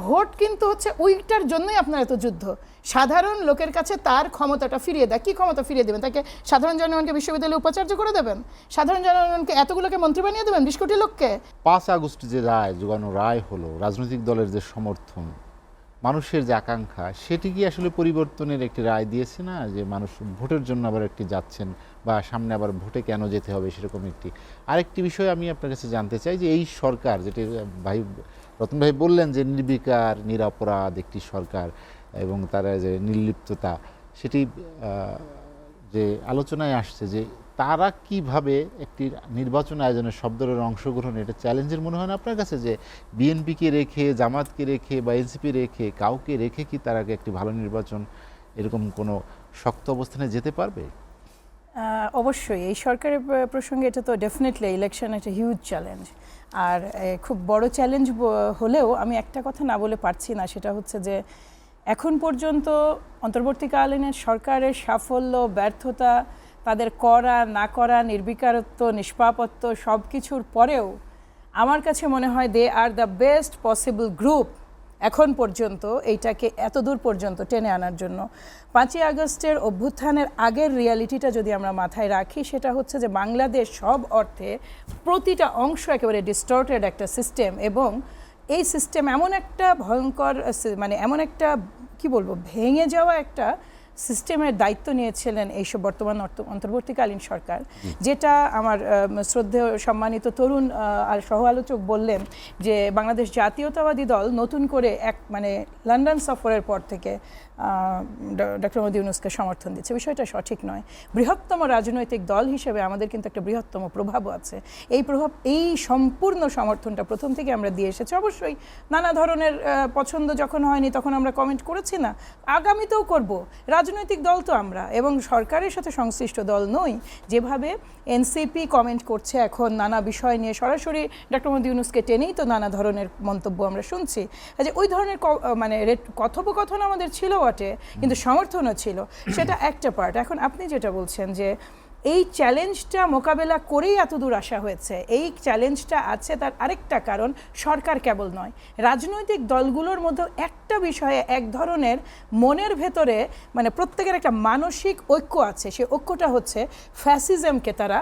Vote কিন্তু হচ্ছে ওইটার জন্যই আপনার এত যুদ্ধ, সাধারণ লোকের কাছে তার ক্ষমতাটা ফিরিয়ে দেয়। কী ক্ষমতা ফিরিয়ে দেবেন? তাকে সাধারণ জনগণকে বিশ্ববিদ্যালয়ে উপাচার্য করে দেবেন? সাধারণ জনগণকে এতগুলোকে মন্ত্রী বানিয়ে দেবেন 20 কোটি লোককে? 5 আগস্ট যে রায় জোগানো রায় হলো, রাজনৈতিক দলের যে সমর্থন, মানুষের যে আকাঙ্ক্ষা, সেটি কি আসলে পরিবর্তনের একটি রায় দিয়েছে না? যে মানুষ ভোটের জন্য আবার একটি যাচ্ছেন, বা সামনে আবার ভোটে কেন যেতে হবে সেরকম একটি। আরেকটি বিষয় আমি আপনার কাছে জানতে চাই যে এই সরকার, যেটি রতন ভাই বললেন যে নির্বিকার নিরপরাধ একটি সরকার এবং তারা যে নির্লিপ্ততা, সেটি যে আলোচনায় আসছে যে তারা কিভাবে একটি নির্বাচন আয়োজনের সব দলের অংশগ্রহণ, এটা চ্যালেঞ্জের মনে হয় না আপনার কাছে? যে বিএনপিকে রেখে, জামাতকে রেখে বা এনসিপি রেখে, কাউকে রেখে কি তারা একটি ভালো নির্বাচন এরকম কোনো শক্ত অবস্থানে যেতে পারবে? অবশ্যই এই সরকারের প্রসঙ্গে এটা তো ডেফিনেটলি ইলেকশন একটা হিউজ চ্যালেঞ্জ, আর খুব বড় চ্যালেঞ্জ হলেও আমি একটা কথা না বলে পারছি না, সেটা হচ্ছে যে এখন পর্যন্ত অন্তর্বর্তীকালীন সরকারের সাফল্য, ব্যর্থতা, তাদের করা না করা, নির্বিকারত্ব, নিষ্পাপত্ব সব কিছুর পরেও আমার কাছে মনে হয় they are the best possible group এখন পর্যন্ত এইটাকে এত দূর পর্যন্ত টেনে আনার জন্য। 5ই আগস্টের অভ্যুত্থানের আগের রিয়ালিটিটা যদি আমরা মাথায় রাখি, সেটা হচ্ছে যে বাংলাদেশ সব অর্থে প্রতিটা অংশ একেবারে ডিস্টর্টেড একটা সিস্টেম, এবং এই সিস্টেম এমন একটা ভয়ঙ্কর, মানে এমন একটা কি বলবো, ভেঙে যাওয়া একটা সিস্টেমের দায়িত্ব নিয়েছিলেন এইসব বর্তমান অন্তর্বর্তীকালীন সরকার, যেটা আমার শ্রদ্ধেয় সম্মানিত তরুণ আর সহ আলোচক বললেন যে বাংলাদেশ জাতীয়তাবাদী দল নতুন করে মানে লন্ডন সফরের পর থেকে ডক্টর মোহাম্মদ ইউনূসকে সমর্থন দিচ্ছে। বিষয়টা সঠিক নয়। বৃহত্তম রাজনৈতিক দল হিসেবে আমাদের কিন্তু একটা বৃহত্তম প্রভাবও আছে। এই সম্পূর্ণ সমর্থনটা প্রথম থেকে আমরা দিয়ে এসেছি। অবশ্যই নানা ধরনের পছন্দ যখন হয়নি তখন আমরা কমেন্ট করেছি না, আগামীতেও করব। রাজনৈতিক দল তো আমরা, এবং সরকারের সাথে সংশ্লিষ্ট দল নই। যেভাবে এনসিপি কমেন্ট করছে এখন নানা বিষয় নিয়ে, সরাসরি ডক্টর মোহাম্মদ ইউনূসকে টেনেই তো নানা ধরনের মন্তব্য আমরা শুনছি। যে ওই ধরনের মানে কথোপকথন আমাদের ছিল বটে, কিন্তু সমর্থনও ছিল, সেটা একটা পার্ট। এখন আপনি যেটা বলছেন যে এই চ্যালেঞ্জটা মোকাবেলা করেই এত দূর আসা হয়েছে, এই চ্যালেঞ্জটা আছে তার আরেকটা কারণ সরকার কেবল নয়, রাজনৈতিক দলগুলোর মধ্যে একটা বিষয়ে এক ধরনের মনের ভেতরে মানে প্রত্যেকের একটা মানসিক ঐক্য আছে। সেই ঐক্যটা হচ্ছে ফ্যাসিজমকে তারা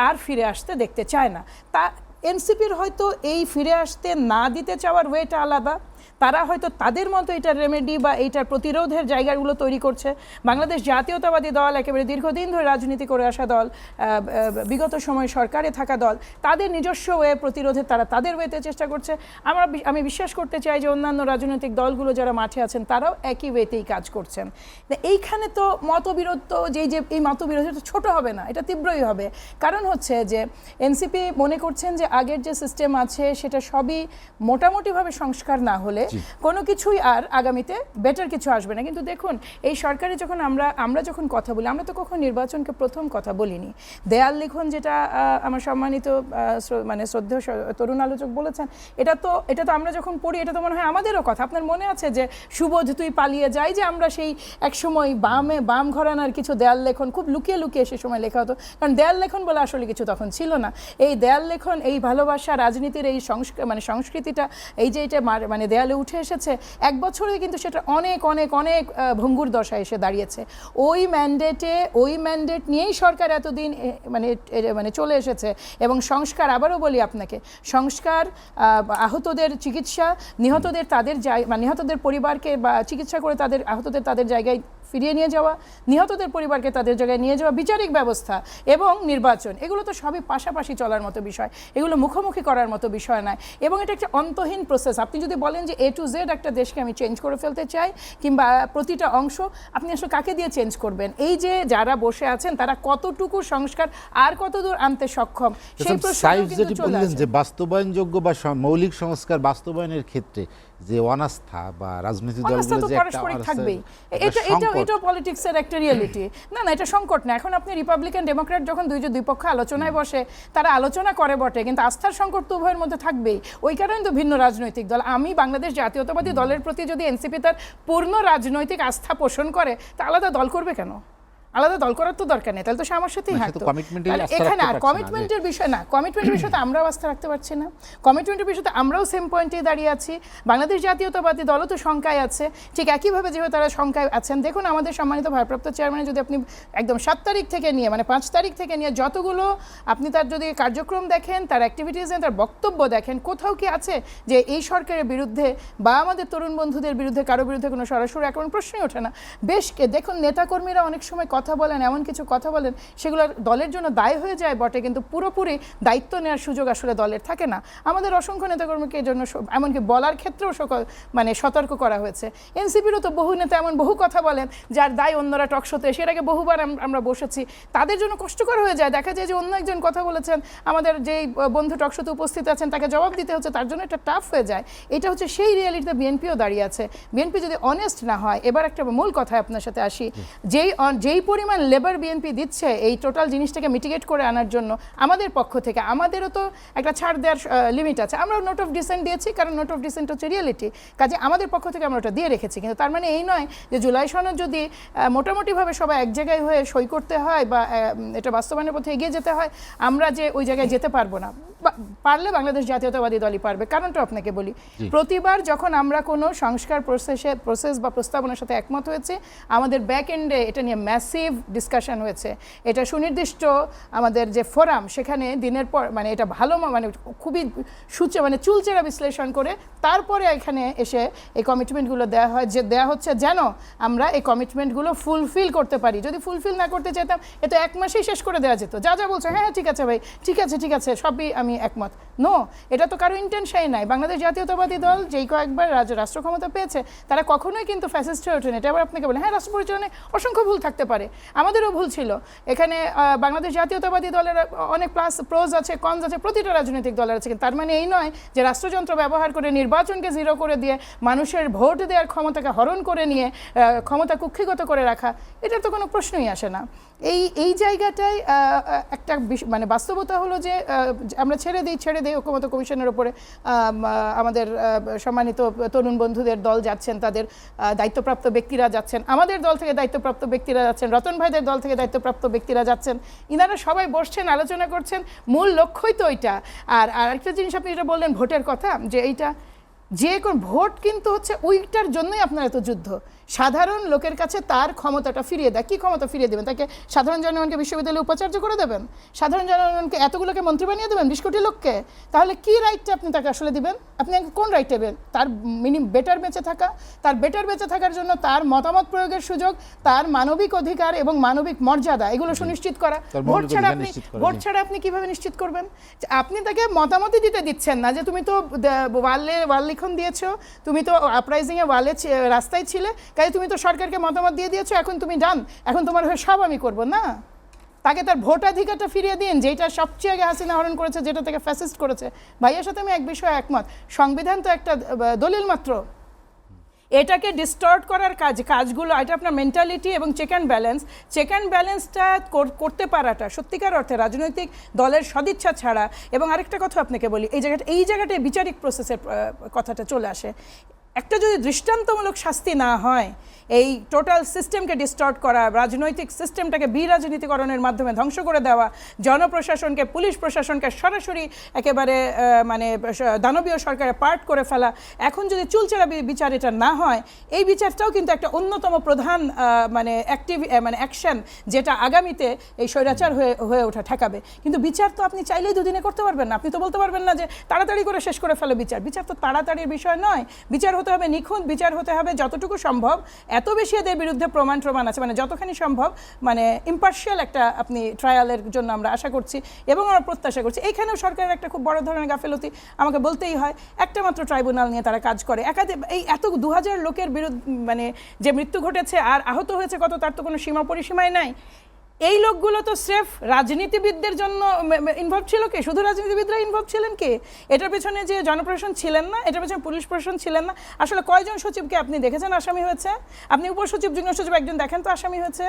আর ফিরে আসতে দেখতে চায় না। তা এনসিপির হয়তো এই ফিরে আসতে না দিতে চাওয়ার ওয়েটা আলাদা, তারা হয়তো তাদের মতো এটার রেমেডি বা এইটার প্রতিরোধের জায়গাগুলো তৈরি করছে। বাংলাদেশ জাতীয়তাবাদী দল একেবারে দীর্ঘদিন ধরে রাজনীতি করে আসা দল, বিগত সময় সরকারে থাকা দল, তাদের নিজস্ব ওয়ে প্রতিরোধের তারা তাদের ওয়েতে চেষ্টা করছে। আমি বিশ্বাস করতে চাই যে অন্যান্য রাজনৈতিক দলগুলো যারা মাঠে আছেন তারাও একই ওয়েতেই কাজ করছেন। এইখানে তো মতবিরোধ, তো যে এই মতবিরোধ তো ছোট হবে না, এটা তীব্রই হবে। কারণ হচ্ছে যে এনসিপি মনে করছেন যে আগের যে সিস্টেম আছে সেটা সবই মোটামুটিভাবে সংস্কার না হলে কোনো কিছুই আর আগামীতে বেটার কিছু আসবে না। কিন্তু দেখুন, এই সরকারে যখন আমরা যখন কথা বলি, আমরা তো কখন নির্বাচনকে প্রথম কথা বলিনি। দেয়াল লিখন যেটা আমার সম্মানিত মানে শ্রদ্ধেয় তরুণ আলোচক বলেছেন, এটা তো আমরা যখন পড়ি এটা তো মনে হয় আমাদেরও কথা। আপনার মনে আছে যে সুবোধ তুই পালিয়ে যাই, যে আমরা সেই একসময় বাম ঘরানার কিছু দেয়াল লেখন খুব লুকিয়ে লুকিয়ে সে সময় লেখা হতো, কারণ দেয়াল লেখন বলে আসলে কিছু তখন ছিল না। এই দেয়াল লেখন, এই ভালোবাসা, রাজনীতির এই সংস্কৃতিটা, এই যে এটা মানে দেয়ালে উঠে এসেছে, এক বছরে কিন্তু সেটা অনেক অনেক অনেক ভঙ্গুর দশায় এসে দাঁড়িয়েছে। ওই ম্যান্ডেট নিয়েই সরকার এতদিন মানে চলে এসেছে। এবং সংস্কার, আবারও বলি আপনাকে, সংস্কার, আহতদের চিকিৎসা, নিহতদের নিহতদের পরিবারকে বা চিকিৎসা করে আহতদের তাদের জায়গায় ফিরিয়ে নিয়ে যাওয়া, নিহতদের পরিবারকে তাদের জায়গায় নিয়ে যাওয়া, বিচারিক ব্যবস্থা এবং নির্বাচন, এগুলো তো সবই পাশাপাশি চলার মতো বিষয়, এগুলো মুখোমুখি করার মতো বিষয় নয়। এবং এটা একটা অন্তহীন প্রসেস। আপনি যদি বলেন যে A to Z একটা দেশকে আমি চেঞ্জ করে ফেলতে চাই, কিংবা প্রতিটা অংশ, আপনি আসলে কাকে দিয়ে চেঞ্জ করবেন? এই যে যারা বসে আছেন তারা কতটুকু সংস্কার আর কতদূর আনতে সক্ষম, সেই প্রশ্নটা কিন্তু চলে আসে। যে বাস্তবায়নযোগ্য বা মৌলিক সংস্কার বাস্তবায়নের ক্ষেত্রে যে অনাস্থা বা রাজনৈতিক দলগুলো যে পারস্পরিক থাকবেই, এটা পলিটিক্সের একটা রিয়েলিটি। না, এটা সংকট না। এখন আপনি রিপাবলিকান ডেমোক্র্যাট যখন দুই পক্ষ আলোচনায় বসে, তারা আলোচনা করে বটে, কিন্তু আস্থার সংকট তো উভয়ের মধ্যে থাকবেই। ওই কারণে তো ভিন্ন রাজনৈতিক দল। আমি বাংলাদেশ জাতীয়তাবাদী দলের প্রতি যদি এনসিপি তার পূর্ণ রাজনৈতিক আস্থা পোষণ করে, তা আলাদা দল করবে কেন? আলাদা দল করার তো দরকার নেই, তাহলে তো সে আমার সাথেই হাঁটতো। এখানে আর কমিটমেন্টের বিষয় না, কমিটমেন্টের বিষয়তে আমরাও আস্থা রাখতে পারছি না, কমিটমেন্টের বিষয়তে আমরাও সেম পয়েন্টে দাঁড়িয়ে আছি। বাংলাদেশ জাতীয়তাবাদী দলও তো শঙ্কায় আছে, ঠিক একইভাবে যেভাবে তারা শঙ্কায় আছেন। দেখুন আমাদের সম্মানিত ভারপ্রাপ্ত চেয়ারম্যানের যদি আপনি একদম 7 তারিখ থেকে নিয়ে মানে 5 তারিখ থেকে নিয়ে যতগুলো আপনি তার যদি কার্যক্রম দেখেন, তার অ্যাক্টিভিটিস তার বক্তব্য দেখেন, কোথাও কি আছে যে এই সরকারের বিরুদ্ধে বা আমাদের তরুণ বন্ধুদের বিরুদ্ধে কারো বিরুদ্ধে কোনো সরাসরি এখন প্রশ্নই ওঠে না। বেশ দেখুন নেতাকর্মীরা অনেক সময় কথা বলেন, এমন কিছু কথা বলেন সেগুলো দলের জন্য দায় হয়ে যায় বটে, কিন্তু পুরোপুরি দায়িত্ব নেওয়ার সুযোগ আসলে দলের থাকে না। আমাদের অসংখ্য নেতাকর্মীকে এর জন্য এমনকি বলার ক্ষেত্রেও মানে সতর্ক করা হয়েছে। এনসিপিরও তো বহু নেতা এমন বহু কথা বলেন যার দায় অন্যরা টকশোতে, সের আগে বহুবার আমরা বসেছি, তাদের জন্য কষ্টকর হয়ে যায়। দেখা যায় যে অন্য একজন কথা বলেছেন, আমাদের যেই বন্ধু টকশোতে উপস্থিত আছেন তাকে জবাব দিতে হচ্ছে, তার জন্য একটা টাফ হয়ে যায়। এটা হচ্ছে সেই রিয়ালিটিতে বিএনপিও দাঁড়িয়ে আছে। বিএনপি যদি অনেস্ট না হয়, এবার একটা মূল কথায় আপনার সাথে আসি, যেই পরিমাণ লেবার বিএনপি দিচ্ছে এই টোটাল জিনিসটাকে মিটিগেট করে আনার জন্য, আমাদের পক্ষ থেকে আমাদেরও তো একটা ছাড় দেওয়ার লিমিট আছে। আমরা নোট অফ ডিসেন্ট দিয়েছি, কারণ নোট অফ ডিসেন্ট হচ্ছে রিয়েলিটি, কাজে আমাদের পক্ষ থেকে আমরা ওটা দিয়ে রেখেছি। কিন্তু তার মানে এই নয় যে জুলাই সনদ যদি মোটামুটিভাবে সবাই এক জায়গায় হয়ে সই করতে হয় বা এটা বাস্তবায়নের পথে এগিয়ে যেতে হয়, আমরা যে ওই জায়গায় যেতে পারবো না। পারলে বাংলাদেশ জাতীয়তাবাদী দলই পারবে। কারণটা আপনাকে বলি, প্রতিবার যখন আমরা কোনো সংস্কার প্রসেস বা প্রস্তাবনার সাথে একমত হয়েছে, আমাদের ব্যাক এন্ডে এটা নিয়ে ম্যাসিভ ডিসকাশন হয়েছে। এটা সুনির্দিষ্ট আমাদের যে ফোরাম, সেখানে দিনের পর মানে এটা ভালো মানে খুবই মানে চুলচেরা বিশ্লেষণ করে তারপরে এখানে এসে এই কমিটমেন্টগুলো দেওয়া হচ্ছে যেন আমরা এই কমিটমেন্টগুলো ফুলফিল করতে পারি। যদি ফুলফিল না করতে চাইতাম এ তো 1 মাসেই শেষ করে দেওয়া যেত। যা বলছে হ্যাঁ ঠিক আছে ভাই, ঠিক আছে সবই আমি একমত। নো, এটা তো কারো ইন্টেনশনই নাই। বাংলাদেশ জাতীয়তাবাদী দল যেই কয়েকবার রাষ্ট্র ক্ষমতা পেয়েছে তারা কখনোই কিন্তু ফ্যাসিস্ট হয়ে ওঠেনি। এটা আবার আপনাকে বলে হ্যাঁ, রাষ্ট্র পরিচালনায় অসংখ্য ভুল থাকতে পারে, আমাদেরও ভুল ছিল। এখানে বাংলাদেশ জাতীয়তাবাদী দলের অনেক প্রোজ আছে, কনস আছে, প্রতিটা রাজনৈতিক দলের আছে। কিন্তু তার মানে এই নয় যে রাষ্ট্রযন্ত্র ব্যবহার করে নির্বাচনকে জিরো করে দিয়ে মানুষের ভোট দেওয়ার ক্ষমতাকে হরণ করে নিয়ে ক্ষমতা কুক্ষিগত করে রাখা, এটার তো কোনো প্রশ্নই আসে না। এই জায়গাটায় একটা মানে বাস্তবতা হলো যে আমরা ছেড়ে দিই ঐক্যমত্য কমিশনের ওপরে আমাদের সম্মানিত তরুণ বন্ধুদের দল যাচ্ছেন, তাদের দায়িত্বপ্রাপ্ত ব্যক্তিরা যাচ্ছেন, আমাদের দল থেকে দায়িত্বপ্রাপ্ত ব্যক্তিরা যাচ্ছেন, রতন ভাইদের দল থেকে দায়িত্বপ্রাপ্ত ব্যক্তিরা যাচ্ছেন, ইনারা সবাই বসছেন, আলোচনা করছেন, মূল লক্ষ্যই তো ওইটা। আর আরেকটা জিনিস আপনি যেটা বললেন ভোটের কথা, যে এইটা যে কোন ভোট কিন্তু হচ্ছে ওইটার জন্যই আপনার এত যুদ্ধ। সাধারণ লোকের কাছে তার ক্ষমতাটা ফিরিয়ে দেয়। কী ক্ষমতা ফিরিয়ে দেবেন? তাকে সাধারণ জনগণকে বিশ্ববিদ্যালয়ে উপাচার্য করে দেবেন? সাধারণ জনগণকে এতগুলোকে মন্ত্রী বানিয়ে দেবেন 20 কোটি লোককে? তাহলে কি রাইটটা আপনি তাকে আসলে দিবেন? আপনি কোন রাইট দেবেন? তার বেটার বেঁচে থাকা, তার বেটার বেঁচে থাকার জন্য তার মতামত প্রয়োগের সুযোগ, তার মানবিক অধিকার এবং মানবিক মর্যাদা এগুলো সুনিশ্চিত করা। ভোট ছাড়া আপনি কিভাবে নিশ্চিত করবেন? আপনি তাকে মতামতই দিতে দিচ্ছেন না, যে তুমি তো ওয়াল লিখন দিয়েছো, তুমি তো আপরাইজিংয়ে রাস্তায় ছিলে, কাজে তুমি তো সরকারকে মতামত দিয়ে দিয়েছো, এখন তুমি ডান, এখন তোমার হয়ে সব আমি করবো না। তাকে তার ভোটাধিকারটা ফিরিয়ে দিন, যেটা সবচেয়ে আগে হাসিনা হরণ করেছে, যেটা থেকে ফ্যাসিস্ট করেছে। ভাইয়ের সাথে আমি এক বিষয়ে একমত, সংবিধান তো একটা দলিল মাত্র। এটাকে ডিস্টর্ট করার কাজগুলো, এটা আপনার মেন্টালিটি এবং চেক অ্যান্ড ব্যালেন্সটা করতে পারাটা সত্যিকার অর্থে রাজনৈতিক দলের সদিচ্ছা ছাড়া। এবং আরেকটা কথা আপনাকে বলি, এই জায়গাটায় বিচারিক প্রসেসের কথাটা চলে আসে। একটা যদি দৃষ্টান্তমূলক শাস্তি না হয়, এই টোটাল সিস্টেমকে ডিস্টর্ট করা, রাজনৈতিক সিস্টেমটাকে বিরাজনীতিকরণের মাধ্যমে ধ্বংস করে দেওয়া, জনপ্রশাসনকে, পুলিশ প্রশাসনকে সরাসরি একেবারে মানে দানবীয় সরকারে পার্ট করে ফেলা, এখন যদি চুলচেরা বিচার এটা না হয়, এই বিচারটাও কিন্তু একটা অন্যতম প্রধান মানে অ্যাকশন, যেটা আগামীতে এই স্বৈরাচার হয়ে ওঠা ঠেকাবে। কিন্তু বিচার তো আপনি চাইলেই দুদিনে করতে পারবেন না। আপনি তো বলতে পারবেন না যে তাড়াতাড়ি করে শেষ করে ফেলে বিচার তো তাড়াতাড়ির বিষয় নয়। বিচার হতে হবে নিখুঁত, বিচার হতে হবে যতটুকু সম্ভব, এত বেশি এদের বিরুদ্ধে প্রমাণ আছে, মানে যতখানি সম্ভব মানে ইম্পার্শিয়াল একটা আপনি ট্রায়ালের জন্য আমরা আশা করছি এবং আমরা প্রত্যাশা করছি। এইখানেও সরকারের একটা খুব বড় ধরনের গাফেলতি আমাকে বলতেই হয়। একটা মাত্র ট্রাইব্যুনাল নিয়ে তারা কাজ করে, এই এত 2000 লোকের বিরুদ্ধে মানে যে মৃত্যু ঘটেছে আর আহত হয়েছে কত, তার তো কোনো সীমা পরিসীমাই নাই। এই লোকগুলো তো স্রেফ রাজনীতিবিদদের জন্য ইনভলভ ছিল কি? শুধু রাজনীতিবিদরা ইনভলভ ছিলেন কি? এটার পেছনে যে জনপ্রশাসন ছিলেন না, এটার পেছনে পুলিশ প্রশাসন ছিলেন না। আসলে কয়জন সচিবকে আপনি দেখেছেন আসামি হয়েছে? আপনি উপসচিব যুগ্ম সচিব একজন দেখেন তো আসামি হয়েছে?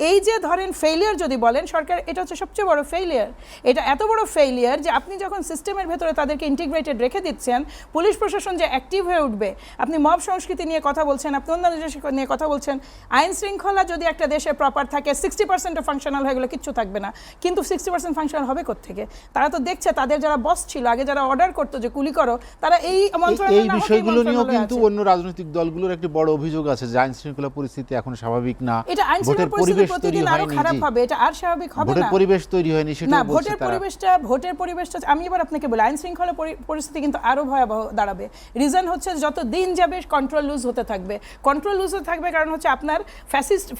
এই যে ধরেন ফেইলিয়ার যদি বলেন সরকার, এটা হচ্ছে সবচেয়ে বড় ফেইলিয়ার। এটা এত বড় ফেইলিয়ার যে আপনি যখন সিস্টেমের ভেতরে তাদেরকে ইন্টিগ্রেটেড রেখে দিচ্ছেন, পুলিশ প্রশাসন যে অ্যাক্টিভ হয়ে উঠবে, আপনি মব সংস্কৃতি নিয়ে কথা বলছেন, আপনি অন্যান্য জিনিস নিয়ে কথা বলছেন। আইন শৃঙ্খলা যদি একটা দেশে প্রপার থাকে, 60% ফাংশনাল হয়ে গেলে কিচ্ছু থাকবে না। কিন্তু 60% ফাংশনাল হবে কোত্থেকে? তারা তো দেখছে তাদের যারা বস ছিল আগে, যারা অর্ডার করতো যে কুলি করো, তারা এই মন্ত্রণালয় এই বিষয়গুলো নিয়েও কিন্তু অন্য রাজনৈতিক দলগুলোর একটি বড় অভিযোগ আছে যে আইন শৃঙ্খলা পরিস্থিতি এখন স্বাভাবিক না, এটা আইন শৃঙ্খলা পরিস্থিতি প্রতিদিন আরো খারাপ হবে, এটা আর স্বাভাবিক হবে না। ভোটের পরিবেশ তৈরি হয়নি সেটা না, বলছে তারা। ভোটের পরিবেশটা আমি এবার আপনাকে বলি, আইন শৃঙ্খলা পরিস্থিতি কিন্তু আরো ভয়াবহ দাঁড়াবে। রিজন হচ্ছে যত দিন যাবে কন্ট্রোল লুজ হতে থাকবে, কারণ হচ্ছে আপনার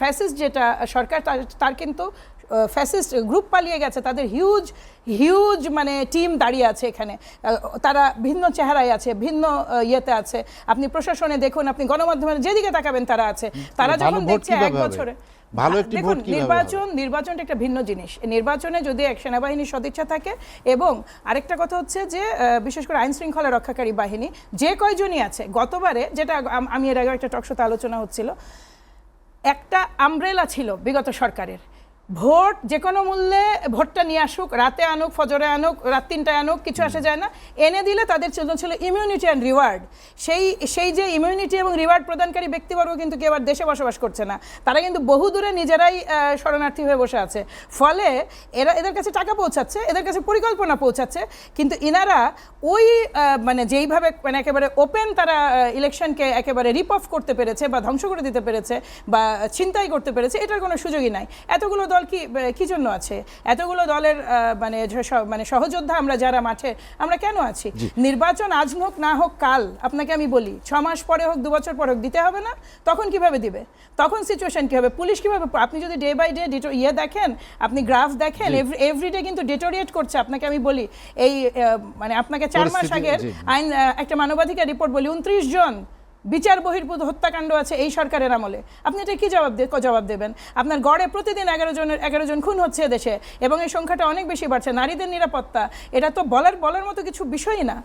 ফ্যাসিস্ট যেটা সরকার, তার কিন্তু ফ্যাসিস্ট গ্রুপ পালিয়ে গেছে, তাদের হিউজ মানে টিম দাঁড়িয়ে আছে এখানে। তারা ভিন্ন চেহারায় আছে, ভিন্ন ইয়েতে আছে। আপনি প্রশাসনে দেখুন, আপনি গণমাধ্যমে যেদিকে তাকাবেন তারা আছে। তারা যখন দেখছে এক বছরে ভালো একটি ভোট কিভাবে নির্বাচনটা একটা ভিন্ন জিনিস। নির্বাচনে যদি এক সেনাবাহিনীর সদিচ্ছা থাকে, এবং আরেকটা কথা হচ্ছে যে বিশেষ করে আইন শৃঙ্খলা রক্ষাকারী বাহিনী যে কয়জনই আছে, গতবারে যেটা আমি এর আগে একটা টকশোতে আলোচনা হচ্ছিল, একটা আমব্রেলা ছিল বিগত সরকারের, ভোট যে কোনো মূল্যে ভোটটা নিয়ে আসুক, রাতে আনুক, ফজরে আনুক, রাত 3টায় আনুক, কিছু আসে যায় না, এনে দিলে তাদের জন্য ছিল ইমিউনিটি অ্যান্ড রিওয়ার্ড। সেই যে ইমিউনিটি এবং রিওয়ার্ড প্রদানকারী ব্যক্তিবর্গ কিন্তু কেউ আর দেশে বসবাস করছে না, তারা কিন্তু বহুদূরে নিজেরাই শরণার্থী হয়ে বসে আছে। ফলে এদের কাছে টাকা পৌঁছাচ্ছে, এদের কাছে পরিকল্পনা পৌঁছাচ্ছে, কিন্তু ইনারা ওই মানে যেইভাবে মানে একেবারে ওপেন তারা ইলেকশনকে একেবারে রিপ অফ করতে পেরেছে বা ধ্বংস করে দিতে পেরেছে বা ছিনতাই করতে পেরেছে, এটার কোনো সুযোগই নাই। এতগুলো দল কি জন্য আছে? এতগুলো দলের মানে সহযোদ্ধা আমরা যারা মাঠে, আমরা কেন আছি? নির্বাচন আজ হোক না হোক কাল, আপনাকে আমি বলি 6 মাস পরে হোক, 2 বছর পরে হোক, দিতে হবে না? তখন কিভাবে দিবে? তখন সিচুয়েশন কি হবে? পুলিশ কিভাবে? আপনি যদি ডে বাই ডে দেখেন, আপনি গ্রাফ দেখেন, এভরিডে কিন্তু ডিটোরিয়েট করছে। আপনাকে আমি বলি, এই মানে আপনাকে 4 মাস আগের আইন একটা মানবাধিকার রিপোর্ট বলি, 29 জন বিচার বহির্ভূত হত্যাকাণ্ড আছে এই সরকারের আমলে। আপনি এটা কি জবাব দেবেন? আপনার গড়ে প্রতিদিন 11 জন খুন হচ্ছে দেশে, এবং এই সংখ্যাটা অনেক বেশি বাড়ছে। নারীদের নিরাপত্তা, এটা তো বলার মতো কিছু বিষয়ই না।